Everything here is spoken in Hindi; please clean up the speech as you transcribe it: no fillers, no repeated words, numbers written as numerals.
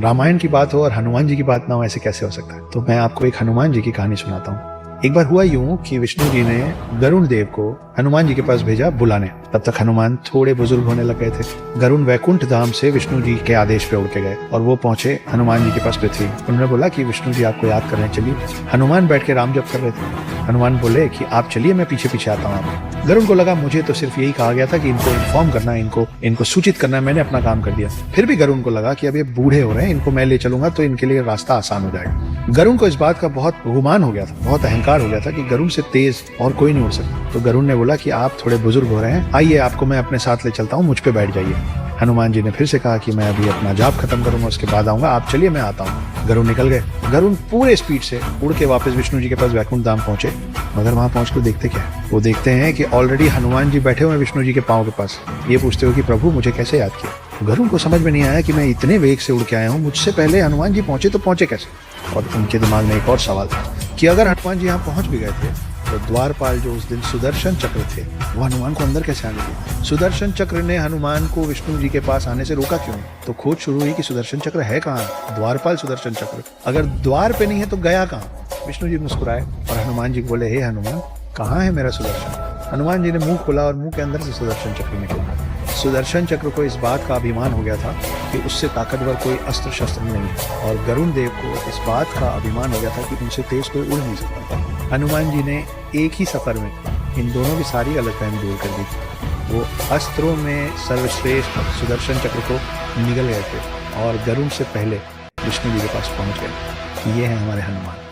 रामायण की बात हो और हनुमान जी की बात ना हो, ऐसे कैसे हो सकता है। तो मैं आपको एक हनुमान जी की कहानी सुनाता हूँ। एक बार हुआ यूं कि विष्णु जी ने गरुण देव को हनुमान जी के पास भेजा बुलाने। तब तक हनुमान थोड़े बुजुर्ग होने लग गए थे। गरुण वैकुंठ धाम से विष्णु जी के आदेश पे उड़ के गए और वो पहुंचे हनुमान जी के पास पृथ्वी। उन्होंने बोला कि विष्णु जी आपको याद कर रहे हैं, चलिए। हनुमान बैठ के राम जप कर रहे थे। हनुमान बोले कि आप चलिए, मैं पीछे पीछे आता हूँ। गरुण को लगा मुझे तो सिर्फ यही कहा गया था कि इनको इन्फॉर्म करना है, इनको सूचित करना है, मैंने अपना काम कर दिया। फिर भी गरुण को लगा कि अब ये बूढ़े हो रहे हैं, इनको मैं ले चलूंगा तो इनके लिए रास्ता आसान हो जाएगा। गरुण को इस बात का बहुत गुमान हो गया था, बहुत अहंकार हो गया था कि गरुण से तेज और कोई नहीं उड़ सकता। तो गरुण ने बोला कि आप थोड़े बुजुर्ग हो रहे हैं, आइए आपको मैं अपने साथ ले चलता हूँ, मुझ पे बैठ जाइए। हनुमान जी ने फिर से कहा कि मैं अभी अपना जाप खत्म करूंगा, उसके बाद आऊंगा, आप चलिए मैं आता हूँ। गरुण निकल गए। गरुण पूरे स्पीड से उड़ के वापस विष्णु जी के पास वैकुंठ धाम पहुंचे। मगर वहां पहुंच कर देखते क्या है, वो देखते हैं कि ऑलरेडी हनुमान जी बैठे हुए हैं विष्णु जी के पांव के पास। ये पूछते हो कि प्रभु मुझे कैसे याद किया। गरुण को समझ में नहीं आया कि मैं इतने वेग से उड़ के आया हूँ, मुझसे पहले हनुमान जी पहुंचे तो पहुंचे कैसे। और उनके दिमाग में एक और सवाल था कि अगर हनुमान जी यहाँ पहुंच भी गए थे तो द्वारपाल जो उस दिन सुदर्शन चक्र थे वो हनुमान को अंदर कैसे आने दिए। सुदर्शन चक्र ने हनुमान को विष्णु जी के पास आने से रोका क्यों। तो खोज शुरू हुई कि सुदर्शन चक्र है कहाँ। द्वारपाल सुदर्शन चक्र अगर द्वार पे नहीं है तो गया कहाँ। विष्णु जी मुस्कुराए और हनुमान जी बोले, हे हनुमान, कहाँ है मेरा सुदर्शन। हनुमान जी ने मुंह खोला और मुंह के अंदर से सुदर्शन चक्र निकला। सुदर्शन चक्र को इस बात का अभिमान हो गया था कि उससे ताकतवर कोई अस्त्र शस्त्र नहीं है, और गरुण देव को इस बात का अभिमान हो गया था कि उनसे तेज कोई उड़ नहीं सकता था। हनुमान जी ने एक ही सफर में इन दोनों की सारी गलतफहमी दूर कर दी। वो अस्त्रों में सर्वश्रेष्ठ सुदर्शन चक्र को निगल गए थे और गरुण से पहले विष्णु जी के पास पहुंच गए। ये है हमारे हनुमान।